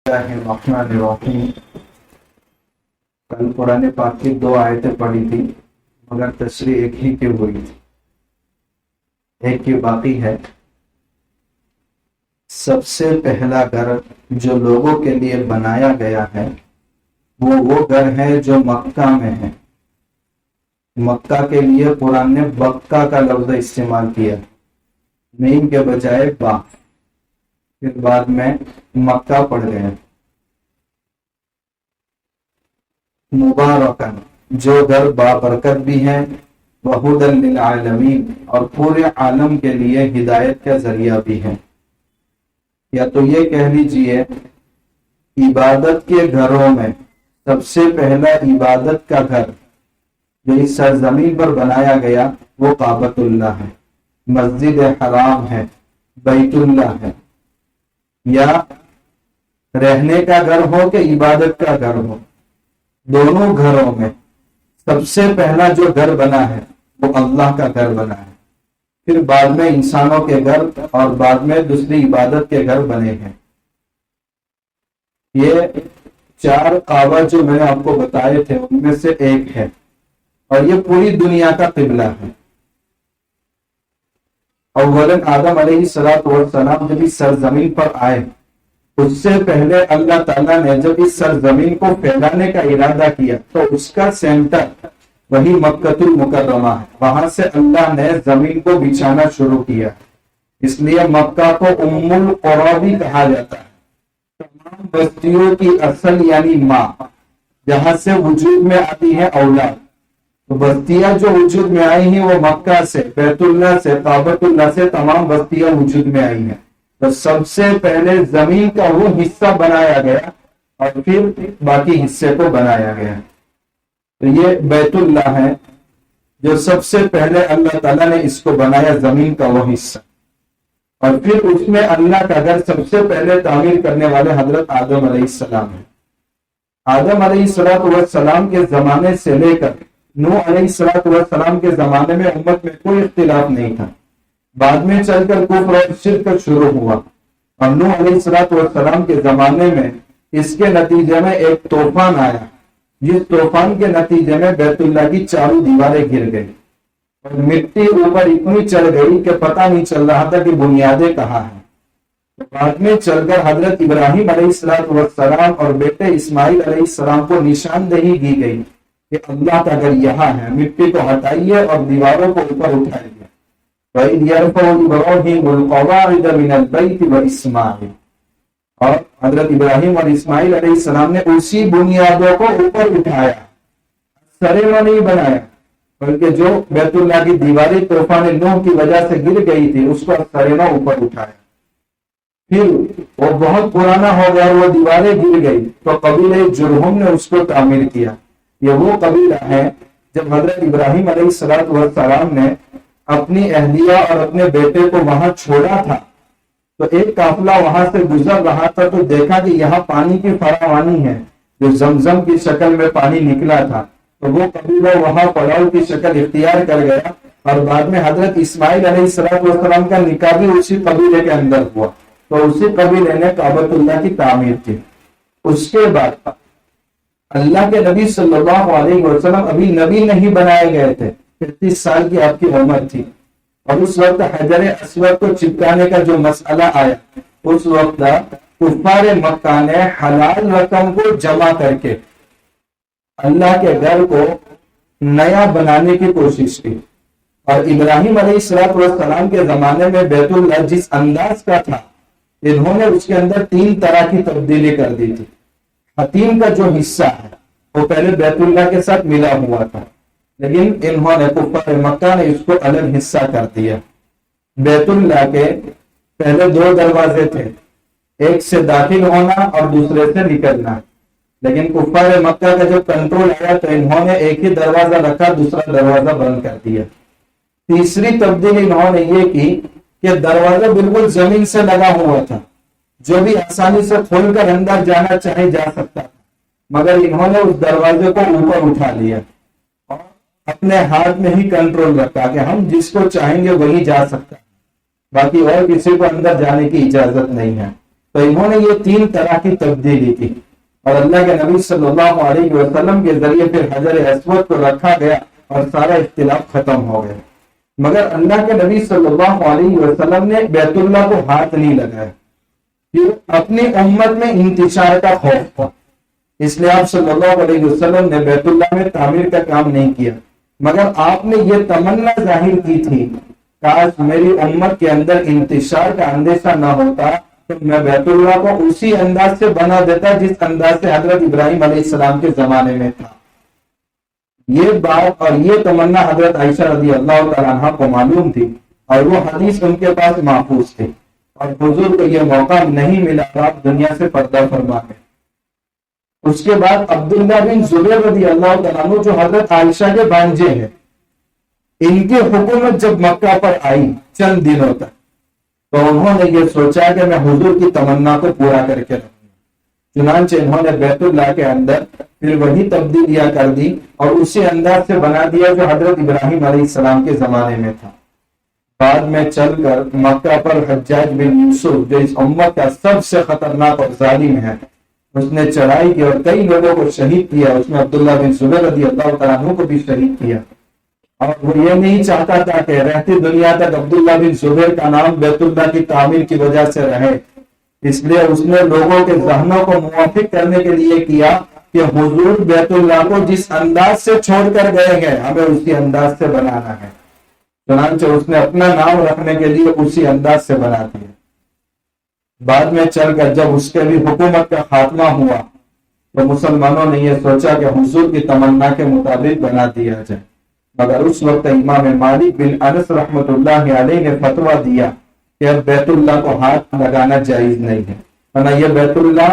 الرحمن الرحیم۔ کل قرآن پاک کی 2 آیتیں پڑھی تھی مگر تشریح ایک ہی کی ہوئی تھی، ایک کی باقی ہے۔ سب سے پہلا گھر جو لوگوں کے لیے بنایا گیا ہے وہ گھر ہے جو مکہ میں ہے۔ مکہ کے لیے قرآن نے بکہ کا لفظ استعمال کیا، میم کے بجائے با، پھر بعد میں مکہ پڑھ گئے۔ مبارکن، جو گھر بابرکت بھی ہے، وہدی للعالمین، اور پورے عالم کے لیے ہدایت کا ذریعہ بھی ہے۔ یا تو یہ کہہ لیجئے عبادت کے گھروں میں سب سے پہلا عبادت کا گھر جو اس سرزمین پر بنایا گیا وہ کعبۃ اللہ ہے، مسجد حرام ہے، بیت اللہ ہے۔ یا رہنے کا گھر ہو کہ عبادت کا گھر ہو، دونوں گھروں میں سب سے پہلا جو گھر بنا ہے وہ اللہ کا گھر بنا ہے، پھر بعد میں انسانوں کے گھر اور بعد میں دوسری عبادت کے گھر بنے ہیں۔ یہ 4 کعبہ جو میں نے آپ کو بتائے تھے ان میں سے ایک ہے، اور یہ پوری دنیا کا قبلہ ہے۔ اولاً آدم علیہ السلام جب اس سرزمین پر آئے، اس سے پہلے اللہ تعالیٰ نے جب اس سرزمین کو پھیلانے کا ارادہ کیا تو اس کا سینٹر وہی مکہ المکرمہ ہے، وہاں سے اللہ نے زمین کو بچھانا شروع کیا، اس لیے مکہ کو ام القری بھی کہا جاتا ہے، تمام بستیوں کی اصل یعنی ماں، جہاں سے وجود میں آتی ہے اولاد۔ تو بستیاں جو وجود میں آئی ہیں وہ مکہ سے، بیت اللہ سے، کعبۃ اللہ سے تمام بستیاں وجود میں آئی ہیں۔ تو سب سے پہلے زمین کا وہ حصہ بنایا گیا اور پھر باقی حصے کو بنایا گیا۔ تو یہ بیت اللہ ہے جو سب سے پہلے اللہ تعالیٰ نے اس کو بنایا، زمین کا وہ حصہ، اور پھر اس میں اللہ کا گھر سب سے پہلے تعمیر کرنے والے حضرت آدم علیہ السلام ہیں۔ آدم علیہ السلام کے زمانے سے لے کر نوح علیہ السلام کے زمانے میں امت میں کوئی اختلاف نہیں تھا، بعد میں چل کر کفر اور شرک شروع ہوا، اور نوح علیہ السلام کے زمانے میں اس کے نتیجے میں ایک طوفان آیا، جس طوفان کے نتیجے میں بیت اللہ کی 4 دیواریں گر گئی اور مٹی اوپر اتنی چڑھ گئی کہ پتہ نہیں چل رہا تھا کہ بنیادیں کہاں ہیں۔ بعد میں چل کر حضرت ابراہیم علیہ السلام اور بیٹے اسماعیل علیہ السلام کو نشاندہی دی گئی کہ اللہ کا گھر یہاں ہے، مٹی کو ہٹائیے اور دیواروں کو اوپر اٹھائیے۔ وَإِذْ يَرْفَعُ إِبْرَاهِيمُ الْقَوَاعِدَ مِنَ الْبَيْتِ وَإِسْمَاعِيلُ، اور حضرت ابراہیم اور اسماعیل علیہ السلام نے اسی بنیادوں کو اوپر اٹھایا، سرے میں نہیں بنایا، بلکہ جو بیت اللہ کی دیواریں طوفان نوح کی وجہ سے گر گئی تھی اس کو سرے میں اوپر اٹھایا۔ پھر وہ بہت پرانا ہو گیا، وہ دیواریں گر گئی تو قبیلہ جرہم نے اس کو تعمیر کیا۔ یہ وہ قبیلہ ہے جب حضرت ابراہیم علیہ السلام نے اپنی اہلیہ اور اپنے بیٹے کو وہاں چھوڑا تھا تو ایک قافلہ وہاں سے گزر رہا تھا تو دیکھا کہ یہاں پانی کی فراوانی ہے، جو زمزم کی شکل میں پانی نکلا تھا، تو وہ قبیلہ وہاں پڑاؤ کی شکل اختیار کر گیا، اور بعد میں حضرت اسماعیل علیہ السلام کا نکاح بھی اسی قبیلے کے اندر ہوا، تو اسی قبیلے نے کعبۃ اللہ کی تعمیر کی۔ اس کے بعد اللہ کے نبی صلی اللہ علیہ وسلم ابھی نبی نہیں بنائے گئے تھے، 33 سال کی آپ کی عمر تھی، اور اس وقت حجر اسود کو چپکانے کا جو مسئلہ آیا، اس وقت کفار مکہ نے حلال رقم کو جمع کر کے اللہ کے گھر کو نیا بنانے کی کوشش کی، اور ابراہیم علیہ السلام کے زمانے میں بیت اللہ جس انداز کا تھا، انہوں نے اس کے اندر 3 طرح کی تبدیلی کر دی تھی۔ حتیم کا جو حصہ ہے وہ پہلے بیت اللہ کے ساتھ ملا ہوا تھا، لیکن انہوں نے کفار مکہ نے اس کو الگ حصہ کر دیا۔ بیت اللہ کے پہلے 2 دروازے تھے، ایک سے داخل ہونا اور دوسرے سے نکلنا، لیکن کفار مکہ کا جب کنٹرول آیا تو انہوں نے ایک ہی دروازہ رکھا، دوسرا دروازہ بند کر دیا۔ تیسری تبدیلی انہوں نے یہ کی کہ دروازہ بالکل زمین سے لگا ہوا تھا، جو بھی آسانی سے کھول کر اندر جانا چاہے جا سکتا تھا، مگر انہوں نے اس دروازے کو اوپر اٹھا لیا اور اپنے ہاتھ میں ہی کنٹرول رکھا کہ ہم جس کو چاہیں گے وہی جا سکتا ہے، باقی اور کسی کو اندر جانے کی اجازت نہیں ہے۔ تو انہوں نے یہ 3 طرح کی تبدیلی کی اور اللہ کے نبی صلی اللہ علیہ وسلم کے ذریعے پھر حجر اسود کو رکھا گیا اور سارا اختلاف ختم ہو گیا. مگر اللہ کے نبی صلی اللہ علیہ وسلم نے بیت اللہ کو ہاتھ نہیں لگایا. اپنی امت میں انتشار کا خوف تھا، اس لیے آپ صلی اللہ علیہ وسلم نے بیت اللہ میں تعمیر کا کام نہیں کیا. مگر آپ نے یہ تمنا ظاہر کی تھی کاش میری امت کے اندر انتشار کا اندیشہ نہ ہوتا تو میں بیت اللہ کو اسی انداز سے بنا دیتا جس انداز سے حضرت ابراہیم علیہ السلام کے زمانے میں تھا. یہ بات اور یہ تمنا حضرت عائشہ رضی اللہ تعالیٰ عنہ کو معلوم تھی اور وہ حدیث ان کے پاس محفوظ تھی اور حضور کو یہ موقع نہیں ملا آپ دنیا سے پردہ فرما گئے. اس کے بعد عبداللہ بن زبیر رضی اللہ تعالیٰ عنہ جو حضرت عائشہ کے بھانجے ہیں، ان کی حکومت جب مکہ پر آئی چند دنوں تک تو انہوں نے یہ سوچا کہ میں حضور کی تمنا کو پورا کر کے رکھوں. چنانچہ انہوں نے بیت اللہ کے اندر پھر وہی تبدیلیاں کر دی اور اسی انداز سے بنا دیا جو حضرت ابراہیم علیہ السلام کے زمانے میں تھا. بعد میں چل کر مکہ پر حجاج بن یوسف جو اس امت کا سب سے خطرناک اور ظالم ہے، اس نے چڑھائی کی اور کئی لوگوں کو شہید کیا. اس میں عبداللہ بن زبیر رضی اللہ تعالیٰ عنہ کو بھی شہید کیا اور وہ یہ نہیں چاہتا تھا کہ رہتی دنیا تک عبداللہ بن زبیر کا نام بیت اللہ کی تعمیر کی وجہ سے رہے. اس لیے اس نے لوگوں کے ذہنوں کو موافق کرنے کے لیے کیا کہ حضور بیت اللہ کو جس انداز سے چھوڑ کر گئے ہیں ہمیں اسی انداز سے بنانا ہے. چنانچہ اس نے اپنا نام رکھنے کے لیے اسی انداز سے بنا دیا. بعد میں چل کر جب اس کے بھی حکومت کا خاتمہ ہوا تو مسلمانوں نے یہ سوچا کہ حضور کی تمنا کے مطابق بنا دیا جائے. مگر اس وقت امام مالک بن انس رحمۃ اللہ علیہ نے فتویٰ دیا کہ اب بیت اللہ کو ہاتھ لگانا جائز نہیں ہے، ورنہ یہ بیت اللہ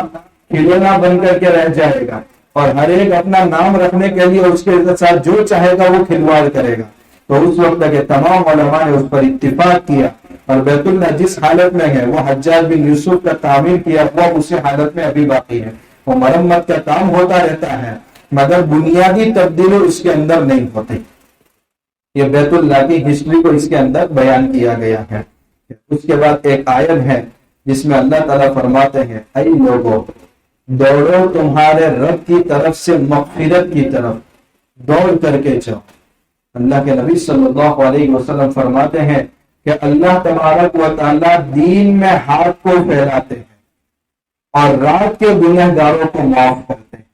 کھلونا بن کر کے رہ جائے گا اور ہر ایک اپنا نام رکھنے کے لیے اس کے ساتھ جو چاہے گا وہ کھلواڑ کرے گا. تو اس وقت کے تمام علماء نے اس پر اتفاق کیا اور بیت اللہ جس حالت میں ہے وہ حجاج بن یوسف کا تعمیر کیا وہ اسی حالت میں ابھی باقی ہے. وہ مرمت کا کام ہوتا رہتا ہے مگر بنیادی تبدیلی اس کے اندر نہیں ہوتی. یہ بیت اللہ کی ہسٹری کو اس کے اندر بیان کیا گیا ہے. اس کے بعد ایک آیت ہے جس میں اللہ تعالیٰ فرماتے ہیں اے لوگوں دوڑو تمہارے رب کی طرف سے مغفرت کی طرف دوڑ کر کے جاؤ. اللہ کے نبی صلی اللہ علیہ وسلم فرماتے ہیں کہ اللہ تبارک و تعالیٰ دین میں ہاتھ کو پھیلاتے ہیں اور رات کے گنہگاروں کو معاف کرتے ہیں.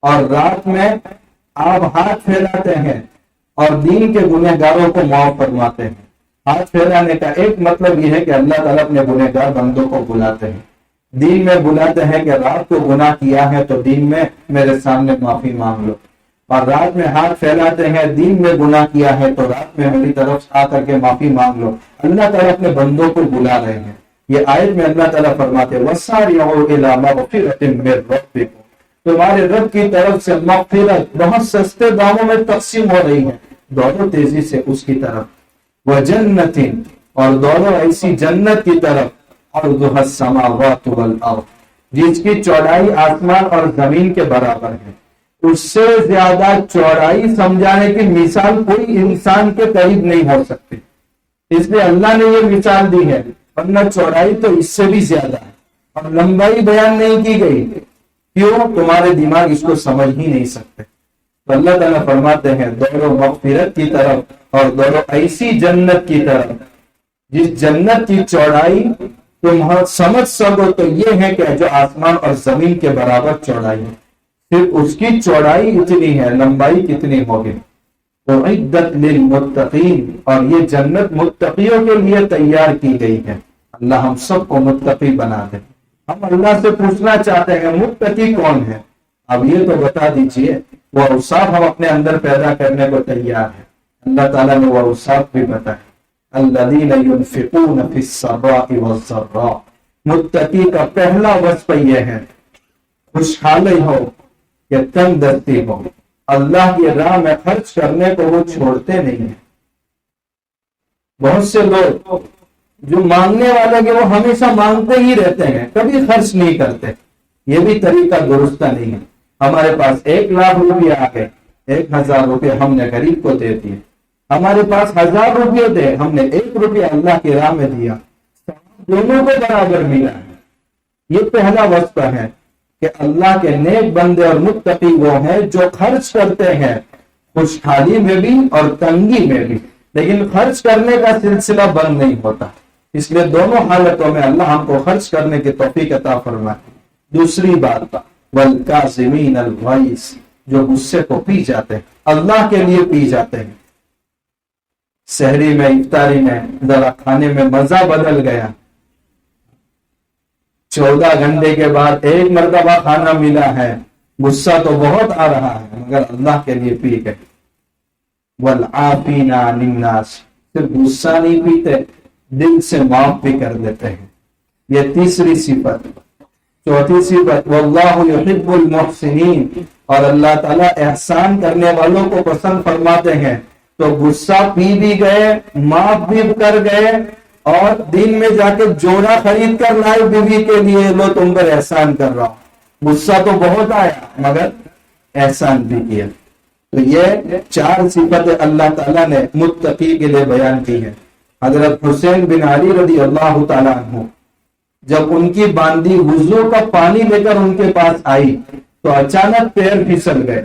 اور رات میں آپ ہاتھ پھیلاتے ہیں اور دین کے گنہگاروں کو معاف فرماتے ہیں. ہاتھ پھیلانے کا ایک مطلب یہ ہے کہ اللہ تعالیٰ اپنے گنہگار بندوں کو بلاتے ہیں، دین میں بلاتے ہیں کہ رات کو گناہ کیا ہے تو دین میں میرے سامنے معافی مانگ لو. اور رات میں ہاتھ پھیلاتے ہیں دین میں گناہ کیا ہے تو رات میں میری طرف آ کر کے معافی مانگ لو. اللہ تعالیٰ اپنے بندوں کو بلا رہے ہیں. یہ آیت میں اللہ تعالیٰ فرماتے وَسَارِعُوا إِلَىٰ مَغْفِرَةٍ مِّن رَّبِّكُمْ، تمہارے رب کی طرف سے مغفرت بہت سستے داموں میں تقسیم ہو رہی ہے، دوڑو تیزی سے اس کی طرف. وَجَنَّةٍ، اور دوڑو ایسی جنت کی طرف عرضها السماوات والارض، جس کی چوڑائی آسمان اور زمین کے برابر ہے. اس سے زیادہ چوڑائی سمجھانے کی مثال کوئی انسان کے قریب نہیں ہو سکتی، اس لیے اللہ نے یہ مثال دی ہے. ورنہ چوڑائی تو اس سے بھی زیادہ ہے اور لمبائی بیان نہیں کی گئی. کیوں؟ تمہارے دماغ اس کو سمجھ ہی نہیں سکتے. تو اللہ تعالیٰ فرماتے ہیں دوڑو مغفرت کی طرف اور دوڑو ایسی جنت کی طرف جس جنت کی چوڑائی تم سمجھ سکو تو یہ ہے کہ جو آسمان اور زمین کے برابر چوڑائی ہے. پھر اس کی چوڑائی اتنی ہے، لمبائی کتنی ہوگی. اعدت للمتقین، اور یہ جنت متقیوں کے لیے تیار کی گئی ہے. اللہ ہم سب کو متقی بنا دے. ہم اللہ سے پوچھنا چاہتے ہیں متقی کون ہے؟ اب یہ تو بتا دیجئے. وہ اوصاف ہم اپنے اندر پیدا کرنے کو تیار ہیں. اللہ تعالیٰ نے وہ اوصاف بھی بتائے. الذین ينفقون فی السراء والضراء، متقی کا پہلا وصف یہ ہے خوشحالی ہو یا تنگ دستی ہو، اللہ کی راہ میں خرچ کرنے کو وہ چھوڑتے نہیں ہیں. بہت سے لوگ جو مانگنے والے کہ وہ ہمیشہ مانگتے ہی رہتے ہیں، کبھی خرچ نہیں کرتے. یہ بھی طریقہ درست نہیں ہے. ہمارے پاس 1,00,000 روپیہ آ گئے، 1,000 روپے ہم نے غریب کو دے دیے. ہمارے پاس 1,000 روپے تھے، ہم نے 1 روپیہ اللہ کی راہ میں دیا، دونوں کو برابر ملا ہے. یہ پہلا وصف ہے کہ اللہ کے نیک بندے اور متقی وہ ہیں جو خرچ کرتے ہیں خوشحالی میں بھی اور تنگی میں بھی، لیکن خرچ کرنے کا سلسلہ بند نہیں ہوتا، اس لیے دونوں حالتوں میں اللہ ہم کو خرچ کرنے کی توفیق عطا فرمائے۔ دوسری بات، والکاظمین الغیظ، جو غصے کو پی جاتے ہیں، اللہ کے لیے پی جاتے ہیں۔ سحری میں، افطاری میں ذرا کھانے میں مزہ بدل گیا، 14 گھنٹے کے بعد ایک مرتبہ کھانا ملا ہے، غصہ تو بہت آ رہا ہے مگر اللہ کے لیے پی گئے۔ والعافین عن الناس، صرف غصہ نہیں پیتے، دل سے معاف بھی کر دیتے ہیں۔ یہ تیسری صفت۔ چوتھی صفت، واللہ یحب المحسنین، اور اللہ تعالیٰ احسان کرنے والوں کو پسند فرماتے ہیں۔ تو غصہ پی بھی گئے، معاف بھی کر گئے، اور دن میں جا کے جوڑا خرید کر لائے بیوی کے لیے، لو تم پر احسان کر رہا ہوں۔ غصہ تو بہت آیا مگر احسان بھی کیا۔ تو یہ 4 صفتیں اللہ تعالیٰ نے متقی کے لیے بیان کی ہیں۔ حضرت حسین بن علی رضی اللہ تعالیٰ عنہ جب ان کی باندھی وضو کا پانی لے کر ان کے پاس آئی تو اچانک پیر پھسل گئے،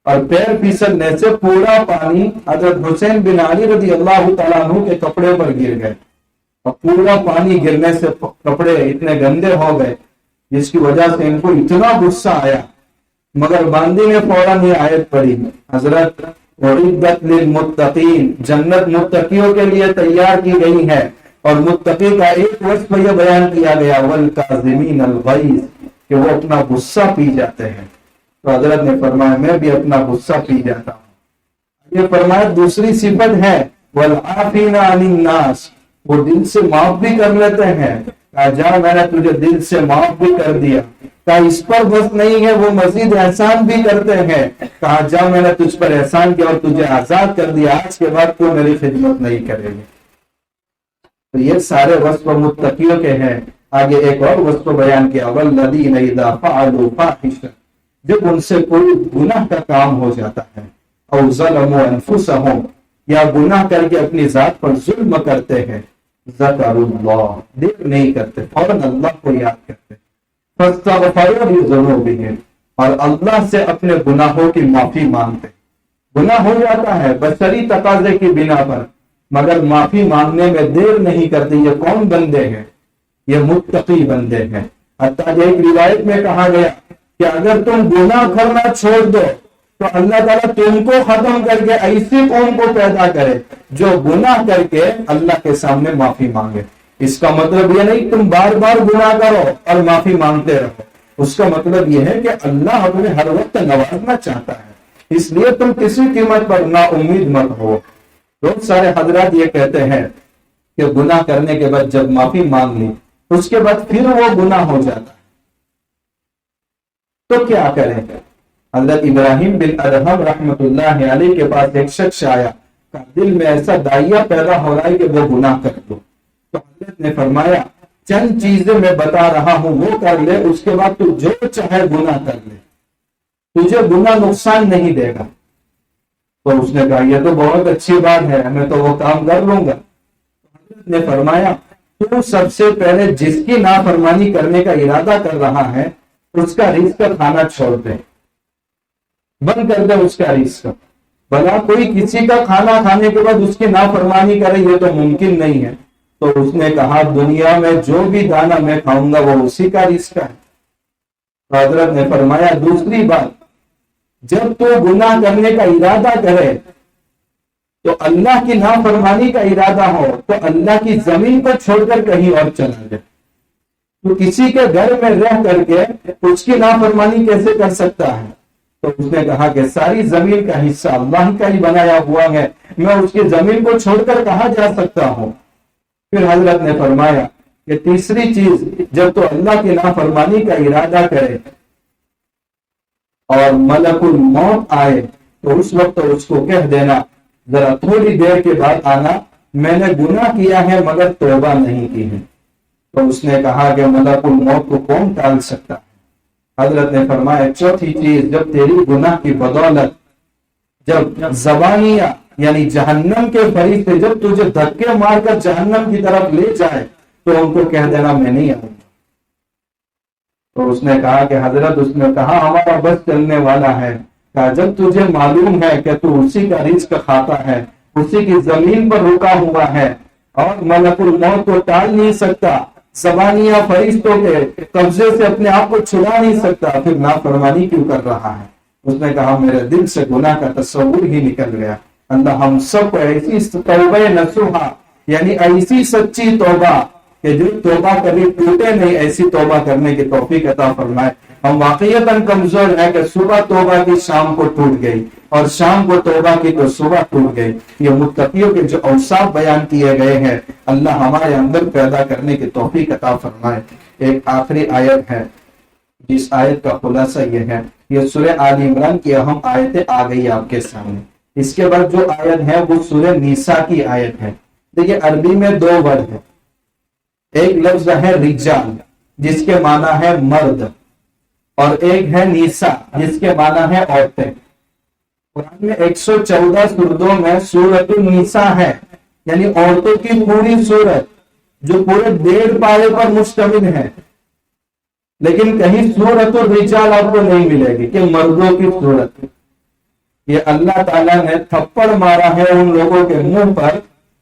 اور پیر پھسلنے سے پورا پانی حضرت حسین بن علی رضی اللہ تعالیٰ عنہ کے کپڑے پر گر گئے، اور پورا پانی گرنے سے کپڑے اتنے گندے ہو گئے جس کی وجہ سے ان کو اتنا غصہ آیا، مگر باندی نے فوراً یہ آیت پڑھی، حضرت اعدت للمتقین، جنت متقیوں کے لیے تیار کی گئی ہے، اور متقی کا ایک وصف یہ بیان کیا گیا، والکاظمین الغیظ، کہ وہ اپنا غصہ پی جاتے ہیں۔ تو حضرت نے فرمایا میں بھی اپنا غصہ پی جاتا ہوں۔ یہ فرمایا دوسری صفت ہے والعافین عن الناس، وہ دل سے معاف بھی کر لیتے ہیں۔ کہا جا میں نے تجھے دل سے معاف بھی کر دیا، کہا اس پر بس نہیں ہے، وہ مزید احسان بھی کرتے ہیں۔ کہا جا میں نے تجھ پر احسان کیا اور تجھے آزاد کر دیا، آج کے بعد تو میری خدمت نہیں کرے گی۔ تو یہ سارے وصف متقیوں کے ہیں۔ آگے ایک اور وصف بیان کیا، والذین اذا فعلوا فاحشۃ، جب ان سے کوئی گناہ کا کام ہو جاتا ہے، او ظلموا انفسہم، یا گناہ کر کے اپنی ذات پر ظلم کرتے ہیں، ذکروا اللہ، دیر نہیں کرتے، فوراً اللہ کو یاد کرتے، فاستغفروا لذنوبہم، اور اللہ سے اپنے گناہوں کی معافی مانگتے۔ گناہ ہو جاتا ہے بشری تقاضے کی بنا پر، مگر معافی مانگنے میں دیر نہیں کرتے۔ یہ کون بندے ہیں؟ یہ متقی بندے ہیں۔ حتیٰ ایک روایت میں کہا گیا کہ اگر تم گناہ کرنا چھوڑ دو تو اللہ تعالیٰ تم کو ختم کر کے ایسی قوم کو پیدا کرے جو گناہ کر کے اللہ کے سامنے معافی مانگے۔ اس کا مطلب یہ نہیں تم بار بار گناہ کرو اور معافی مانگتے رہو، اس کا مطلب یہ ہے کہ اللہ تمہیں ہر وقت نوازنا چاہتا ہے، اس لیے تم کسی قیمت پر نا امید مت ہو۔ بہت سارے حضرات یہ کہتے ہیں کہ گناہ کرنے کے بعد جب معافی مانگ لی اس کے بعد پھر وہ گناہ ہو جاتا ہے تو کیا کریں؟ حضرت ابراہیم بن ادہم رحمت اللہ علیہ کے پاس ایک شخص آیا، دل میں ایسا دائیا پیدا ہو رہا ہے کہ وہ گناہ کر دو، تو حضرت نے فرمایا چند چیزیں میں بتا رہا ہوں وہ کر لے، اس کے بعد تو جو چاہے گناہ کر لے، تجھے گناہ نقصان نہیں دے گا۔ تو اس نے کہا یہ تو بہت اچھی بات ہے، میں تو وہ کام کر لوں گا۔ حضرت نے فرمایا تو سب سے پہلے جس کی نافرمانی کرنے کا ارادہ کر رہا ہے اس کا رزق کھانا چھوڑ دے، بند کر دے اس کا رزق۔ بھلا کوئی کسی کا کھانا کھانے کے بعد اس کی نافرمانی کرے، یہ تو ممکن نہیں ہے۔ تو اس نے کہا دنیا میں جو بھی دانا میں کھاؤں گا وہ اسی کا رزق ہے۔ تو حضرت نے فرمایا دوسری بات، جب تو گناہ کرنے کا ارادہ کرے تو اللہ کی نافرمانی کا ارادہ ہو تو اللہ کی زمین کو چھوڑ کر کہیں اور چلا جائے۔ تو کسی کے گھر میں رہ کر کے اس کی نافرمانی کیسے کر سکتا ہے؟ تو اس نے کہا کہ ساری زمین کا حصہ اللہ کا ہی بنایا ہوا ہے، میں اس کی زمین کو چھوڑ کر کہاں جا سکتا ہوں؟ پھر حضرت نے فرمایا کہ تیسری چیز، جب تو اللہ کی نافرمانی کا ارادہ کرے اور ملک الموت آئے تو اس وقت اس کو کہہ دینا ذرا تھوڑی دیر کے بعد آنا، میں نے گناہ کیا ہے مگر توبہ نہیں کی ہے۔ تو اس نے کہا کہ ملک الموت کو کون ٹال سکتا ہے؟ حضرت نے فرمایا چوتھی چیز، جب تیری گناہ کی بدولت جب زبانیہ یعنی جہنم کے فرشتے جب تجھے دھکے مار کر جہنم کی طرف لے جائے تو ان کو کہہ دینا میں نہیں آؤں گا۔ تو اس نے کہا کہ حضرت، اس نے کہا ہمارا بس چلنے والا ہے. کہا جب تجھے معلوم ہے کہ تو اسی کا رزق کھاتا ہے، اسی کی زمین پر رکا ہوا ہے اور ملک الموت کو ٹال نہیں سکتا، زبانیہ فرشتوں کے قبضے سے اپنے آپ کو چھڑا نہیں سکتا، پھر نافرمانی کیوں کر رہا ہے؟ اس نے کہا میرے دل سے گناہ کا تصور ہی نکل گیا. اللہ ہم سب کو ایسی توبہ نصوحہ، یعنی ایسی سچی توبہ کہ جو توبہ کبھی ٹوٹے نہیں، ایسی توبہ کرنے کی توفیق عطا فرمائے. ہم واقعیتاً کمزور ہیں کہ صبح توبہ کی شام کو ٹوٹ گئی اور شام کو توبہ کی تو صبح ٹوٹ گئی. یہ متقیوں کے جو اوصاف بیان کیے گئے ہیں، اللہ ہمارے اندر پیدا کرنے کی توفیق عطا فرمائے. ایک آخری آیت ہے جس آیت کا خلاصہ یہ ہے، یہ سورہ آل عمران کی اہم آیتیں آ گئی آپ کے سامنے. اس کے بعد جو آیت ہے وہ سورہ نساء کی آیت ہے. دیکھیے عربی میں دو ورڈ ہے، ایک لفظ ہے رجال جس کے معنی ہے مرد، اور ایک ہے نساء جس کے معنی ہے عورتیں. قرآن میں 114 سورتوں میں سورۃ النساء ہے، یعنی عورتوں کی پوری سورت جو پورے 1.5 پارے پر مشتمل ہے. لیکن کہیں سورۃ الرجال آپ کو نہیں ملے گی کہ مردوں کی سورت. یہ اللہ تعالیٰ نے تھپڑ مارا ہے ان لوگوں کے منہ پر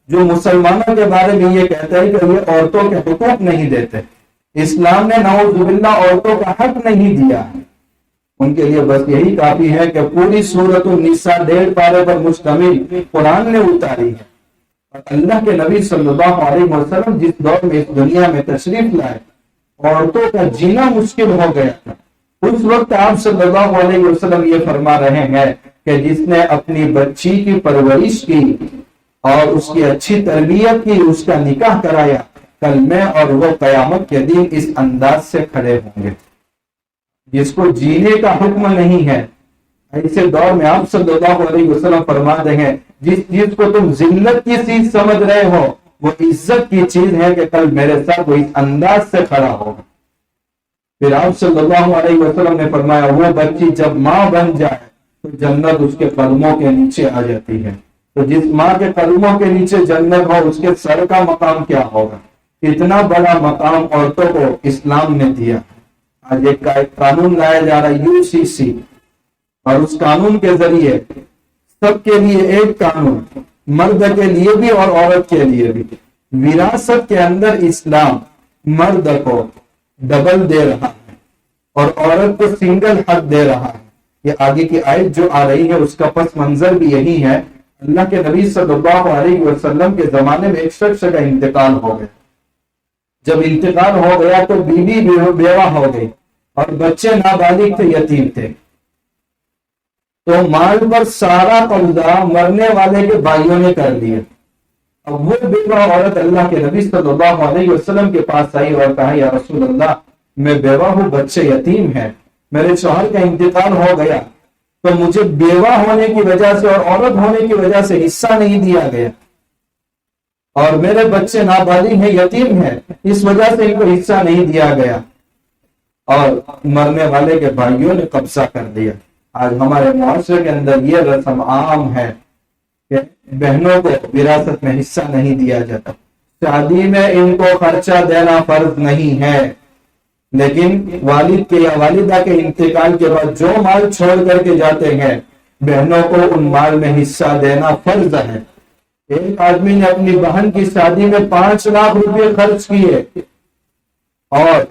جو مسلمانوں کے بارے میں یہ کہتے ہیں کہ یہ عورتوں کے حقوق نہیں دیتے. اسلام نے نعوذ باللہ عورتوں کا حق نہیں دیا. ان کے لیے بس یہی کافی ہے کہ پوری سورۃ النساء 1.5 پارے پر مشتمل قرآن نے اتاری ہے. اور اللہ کے نبی صلی اللہ علیہ وسلم جس دور میں اس دنیا میں تشریف لائے، عورتوں کا جینا مشکل ہو گیا تھا. اس وقت آپ صلی اللہ علیہ وسلم یہ فرما رہے ہیں کہ جس نے اپنی بچی کی پرورش کی اور اس کی اچھی تربیت کی، اس کا نکاح کرایا، کل میں اور وہ قیامت کے دن اس انداز سے کھڑے ہوں گے. جس کو جینے کا حکم نہیں ہے، ایسے دور میں آپ صلی اللہ علیہ وسلم فرما دیں گے جس چیز کو تم ذلت کی چیز سمجھ رہے ہو وہ عزت کی چیز ہے کہ کل میرے ساتھ وہ اس انداز سے کھڑا ہوگا. پھر آپ صلی اللہ علیہ وسلم نے فرمایا وہ بچی جب ماں بن جائے تو جنت اس کے قدموں کے نیچے آ جاتی ہے. تو جس ماں کے قدموں کے نیچے جنت ہو اس کے سر کا مقام کیا ہوگا؟ اتنا بڑا مقام عورتوں کو اسلام نے دیا. آج ایک قانون لایا جا رہا ہے UCC، اور اس قانون کے ذریعے سب کے لیے ایک قانون، مرد کے لیے بھی اور عورت کے لیے بھی. وراثت کے اندر اسلام مرد کو ڈبل دے رہا ہے اور عورت کو سنگل حق دے رہا ہے. یہ آگے کی آیت جو آ رہی ہے اس کا پس منظر بھی یہی ہے. اللہ کے نبی صلی اللہ علیہ وسلم کے زمانے میں ایک شخص کا انتقال ہو گیا. جب انتقال ہو گیا تو بیوی بیوہ ہو گئی اور بچے نابالغ تھے، یتیم تھے. تو مال پر سارا قبضہ مرنے والے کے بھائیوں نے کر لیا. اب وہ بیوہ عورت اللہ کے نبی صلی اللہ علیہ وسلم کے پاس آئی اور کہا یا رسول اللہ میں بیوہ ہوں، بچے یتیم ہیں، میرے شوہر کا انتقال ہو گیا تو مجھے بیوہ ہونے کی وجہ سے اور عورت ہونے کی وجہ سے حصہ نہیں دیا گیا، اور میرے بچے نابالغ ہیں، یتیم ہیں، اس وجہ سے ان کو حصہ نہیں دیا گیا، اور مرنے والے کے بھائیوں نے قبضہ کر دیا. آج ہمارے معاشرے کے اندر یہ رسم عام ہے کہ بہنوں کو وراثت میں حصہ نہیں دیا جاتا. شادی میں ان کو خرچہ دینا فرض نہیں ہے، لیکن والد کے یا والدہ کے انتقال کے بعد جو مال چھوڑ کر کے جاتے ہیں بہنوں کو ان مال میں حصہ دینا فرض ہے. ایک آدمی نے اپنی بہن کی شادی میں 5 لاکھ روپے خرچ کیے اور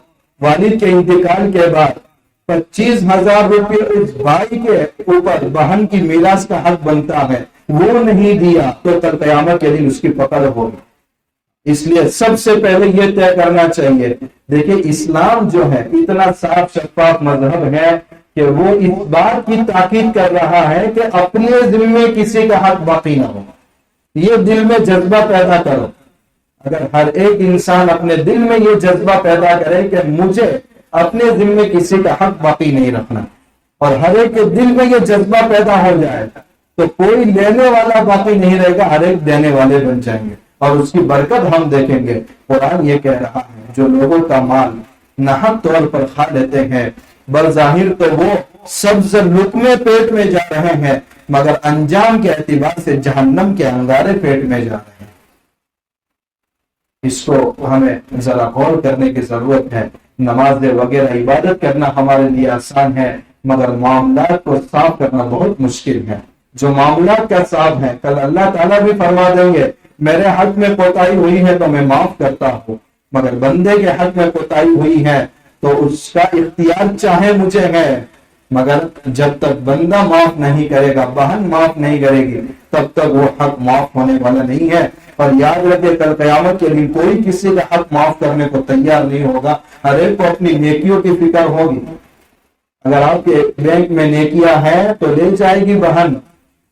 والد کے انتقال کے بعد 25,000 روپے اس بھائی کے اوپر بہن کی میراث کا حق بنتا ہے، وہ نہیں دیا تو کل قیامت کے دن اس کی پکڑ ہوگی. اس لیے سب سے پہلے یہ طے کرنا چاہیے. دیکھیں اسلام جو ہے اتنا صاف شفاف مذہب ہے کہ وہ اس بات کی تاکید کر رہا ہے کہ اپنے ذمے کسی کا حق باقی نہ ہو. یہ دل میں جذبہ پیدا کرو. اگر ہر ایک انسان اپنے دل میں یہ جذبہ پیدا کرے کہ مجھے اپنے ذمے کسی کا حق باقی نہیں رکھنا، اور ہر ایک کے دل میں یہ جذبہ پیدا ہو جائے تو کوئی لینے والا باقی نہیں رہے گا، ہر ایک دینے والے بن جائیں گے اور اس کی برکت ہم دیکھیں گے. قرآن یہ کہہ رہا ہے جو لوگوں کا مال ناحق طور پر کھا لیتے ہیں بظاہر تو وہ سبز لقمے پیٹ میں جا رہے ہیں مگر انجام کے اعتبار سے جہنم کے انگارے پیٹ میں جا رہے ہیں. اس کو ہمیں ذرا غور کرنے کی ضرورت ہے. نماز وغیرہ عبادت کرنا ہمارے لیے آسان ہے، مگر معاملات کو صاف کرنا بہت مشکل ہے۔ جو معاملات کا صاف ہے، کل اللہ تعالیٰ بھی فرما دیں گے میرے حق میں کوتاہی ہوئی ہے تو میں معاف کرتا ہوں، مگر بندے کے حق میں کوتاہی ہوئی ہے تو اس کا اختیار چاہے مجھے ہے، مگر جب تک بندہ معاف نہیں کرے گا، بہن معاف نہیں کرے گی، تب تک وہ حق معاف ہونے والا نہیں ہے۔ اور یاد رکھے کل قیامت کے دن کوئی کسی کا حق معاف کرنے کو تیار نہیں ہوگا، ہر ایک کو اپنی نیکیوں کی فکر ہوگی۔ اگر آپ کے بینک میں نیکیاں ہیں تو لے جائے گی بہن،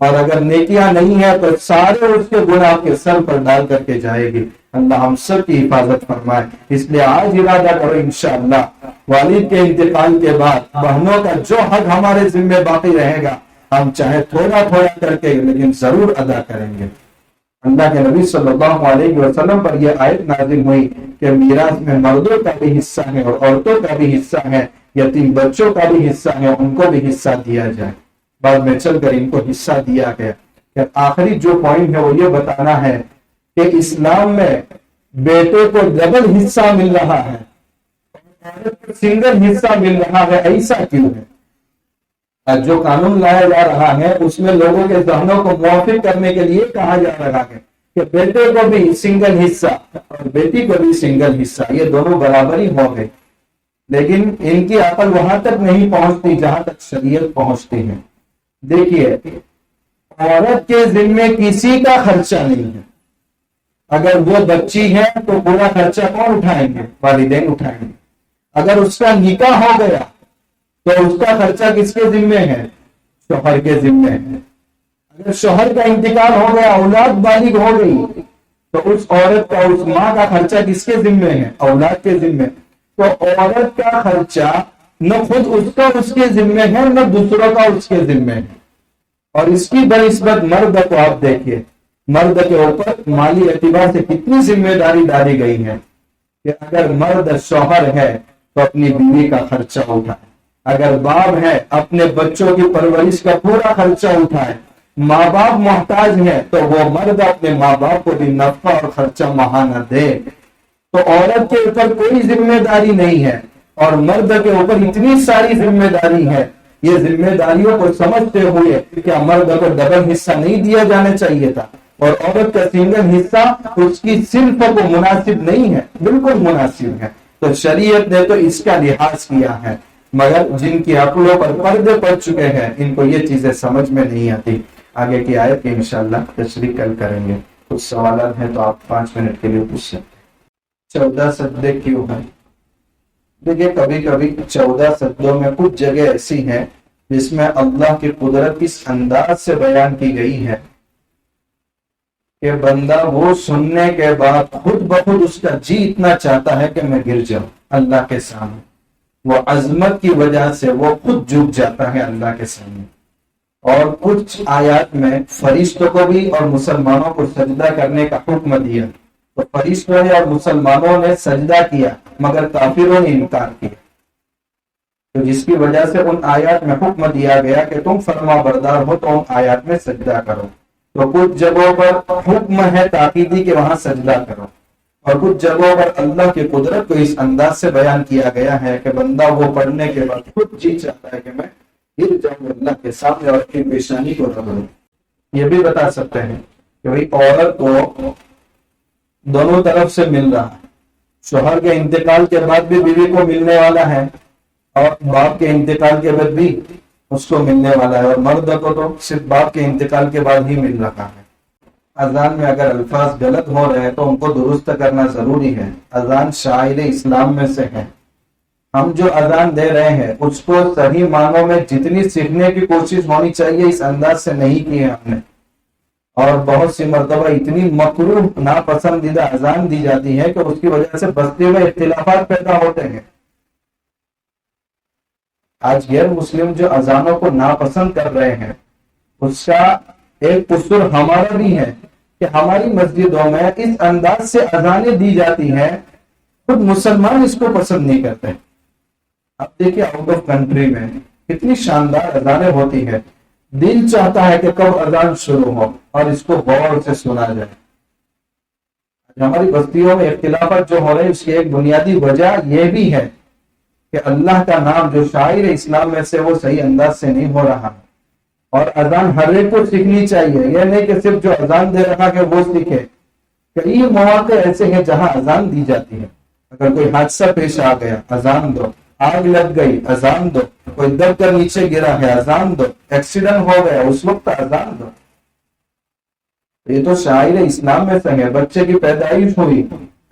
اور اگر نیکیاں نہیں ہے تو سارے اس کے گناہ آپ کے سر پر ڈال کر کے جائے گی۔ اللہ ہم سب کی حفاظت فرمائے۔ اس لیے آج ارادہ کرو انشاءاللہ والد کے انتقال کے بعد بہنوں کا جو حق ہمارے ذمہ باقی رہے گا، ہم چاہے تھوڑا تھوڑا کر کے لیکن ضرور ادا کریں گے۔ اللہ کے نبی صلی اللہ علیہ وسلم پر یہ آیت نازل ہوئی کہ میراث میں مردوں کا بھی حصہ ہے اور عورتوں کا بھی حصہ ہے، یتیم بچوں کا بھی حصہ ہے، ان کو بھی حصہ دیا جائے۔ بعد میں چل کر ان کو حصہ دیا گیا۔ کہ آخری جو پوائنٹ ہے وہ یہ بتانا ہے کہ اسلام میں بیٹے کو ڈبل حصہ مل رہا ہے، سنگل حصہ مل رہا ہے، ایسا کیوں ہے؟ جو قانون لایا جا رہا ہے اس میں لوگوں کے ذہنوں کو موافق کرنے کے لیے کہا جا رہا ہے کہ بیٹے کو بھی سنگل حصہ اور بیٹی کو بھی سنگل حصہ، یہ دونوں برابری ہو گئے، لیکن ان کی عقل وہاں تک نہیں پہنچتی جہاں تک شریعت پہنچتی ہے۔ دیکھیے، عورت کے ذمے کسی کا خرچہ نہیں ہے، اگر وہ بچی ہے تو پورا خرچہ کون اٹھائیں گے؟ والدین اٹھائیں گے۔ اگر اس کا نکاح ہو گیا تو اس کا خرچہ کس کے ذمے ہے؟ شوہر کے ذمے ہے۔ اگر شوہر کا انتقال ہو گیا، اولاد بالغ ہو گئی، تو اس عورت کا، اس ماں کا خرچہ کس کے ذمے ہے؟ اولاد کے ذمے۔ تو عورت کا خرچہ نہ خود اس کا اس کے ذمے ہے، نہ دوسروں کا اس کے ذمے ہے۔ اور اس کی بنسبت مرد کو آپ دیکھیے، مرد کے اوپر مالی اعتبار سے کتنی ذمہ داری ڈالی گئی ہے کہ اگر مرد شوہر ہے تو اپنی بیوی کا خرچہ اٹھائے، اگر باپ ہے اپنے بچوں کی پرورش کا پورا خرچہ اٹھائے، ماں باپ محتاج ہے تو وہ مرد اپنے ماں باپ کو بھی نفع اور خرچہ ماہانہ دے۔ تو عورت کے اوپر کوئی ذمہ داری نہیں ہے اور مرد کے اوپر اتنی ساری ذمہ داری ہے۔ یہ ذمہ داریوں کو سمجھتے ہوئے کیا مرد کو ڈبل حصہ نہیں دیا جانا چاہیے تھا؟ اور عورت کا سنگل حصہ اس کی صنف کو مناسب نہیں ہے؟ بالکل مناسب ہے۔ تو شریعت نے تو اس کا لحاظ کیا ہے، مگر جن کی عقلوں پر پردے پڑ چکے ہیں ان کو یہ چیزیں سمجھ میں نہیں آتی۔ آگے کی آیت کی انشاءاللہ تشریح کل کریں گے۔ کچھ سوالات ہیں تو آپ 5 منٹ کے لیے پوچھ سکتے ہیں۔ 14 سجدے کیوں ہیں؟ دیکھیے، کبھی کبھی 14 سجدوں میں کچھ جگہ ایسی ہیں جس میں اللہ کی قدرت اس انداز سے بیان کی گئی ہے کہ بندہ وہ سننے کے بعد خود بخود اس کا جی اتنا چاہتا ہے کہ میں گر جاؤں اللہ کے سامنے۔ وہ عظمت کی وجہ سے وہ خود جھک جاتا ہے اللہ کے سامنے۔ اور کچھ آیات میں فرشتوں کو بھی اور مسلمانوں کو سجدہ کرنے کا حکم دیا، تو فرشتوں نے اور مسلمانوں نے سجدہ کیا مگر کافروں نے انکار کیا، تو جس کی وجہ سے ان آیات میں حکم دیا گیا کہ تم فرما بردار ہو تو ان آیات میں سجدہ کرو۔ تو کچھ جگہوں پر حکم ہے تاکیدی کہ وہاں سجدہ کرو، اور کچھ جگہوں پر اللہ کی قدرت کو اس انداز سے بیان کیا گیا ہے کہ بندہ وہ پڑھنے کے بعد خود جی چاہتا ہے کہ میں گر جاؤں اللہ کے سامنے اور اپنی پیشانی کو رگڑوں۔ یہ بھی بتا سکتے ہیں کہ بھئی عورت کو دونوں طرف سے مل رہا ہے، شوہر کے انتقال کے بعد بھی بیوی کو ملنے والا ہے اور باپ کے انتقال کے بعد بھی اس کو ملنے والا ہے، اور مرد کو تو صرف باپ کے انتقال کے بعد ہی مل رہا ہے۔ اذان میں اگر الفاظ غلط ہو رہے ہیں تو ان کو درست کرنا ضروری ہے۔ اذان شاعر اسلام میں سے ہے، ہم جو اذان دے رہے ہیں اس کو صحیح معنوں میں جتنی سیکھنے کی کوشش ہونی چاہیے اس انداز سے نہیں کی ہے ہم نے، اور بہت سی مرتبہ اتنی مکروہ ناپسندیدہ اذان دی جاتی ہے کہ اس کی وجہ سے بستی میں اختلافات پیدا ہوتے ہیں۔ آج غیر مسلم جو اذانوں کو ناپسند کر رہے ہیں اس کا ایک قصور ہمارا بھی ہے کہ ہماری مسجدوں میں اس انداز سے اذانیں دی جاتی ہیں، خود مسلمان اس کو پسند نہیں کرتے۔ اب دیکھیں آؤٹ آف کنٹری میں کتنی شاندار اذانیں ہوتی ہیں، دل چاہتا ہے کہ کب اذان شروع ہو اور اس کو غور سے سنا جائے۔ ہماری بستیوں میں اختلافات جو ہو رہے ہیں اس کی ایک بنیادی وجہ یہ بھی ہے کہ اللہ کا نام جو شاعر اسلام میں سے وہ صحیح انداز سے نہیں ہو رہا. اور اذان ہر ایک کو سیکھنی چاہیے، یہ نہیں کہ صرف جو اذان دے رہا کہ وہ سیکھے. کئی مواقع ایسے ہیں جہاں اذان دی جاتی ہے. اگر کوئی حادثہ پیش آ گیا اذان دو، آگ لگ گئی اذان دو، کوئی دب کر نیچے گرا ہے اذان دو، ایکسیڈنٹ ہو گیا اس وقت اذان دو. یہ تو شاعر اسلام میں سے ہے. بچے کی پیدائش ہوئی،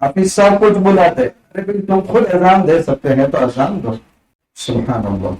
حافظ صاحب کچھ بلاتے، ارے تم خود اذان دے سکتے ہیں تو اذان دو. سبحان اللہ.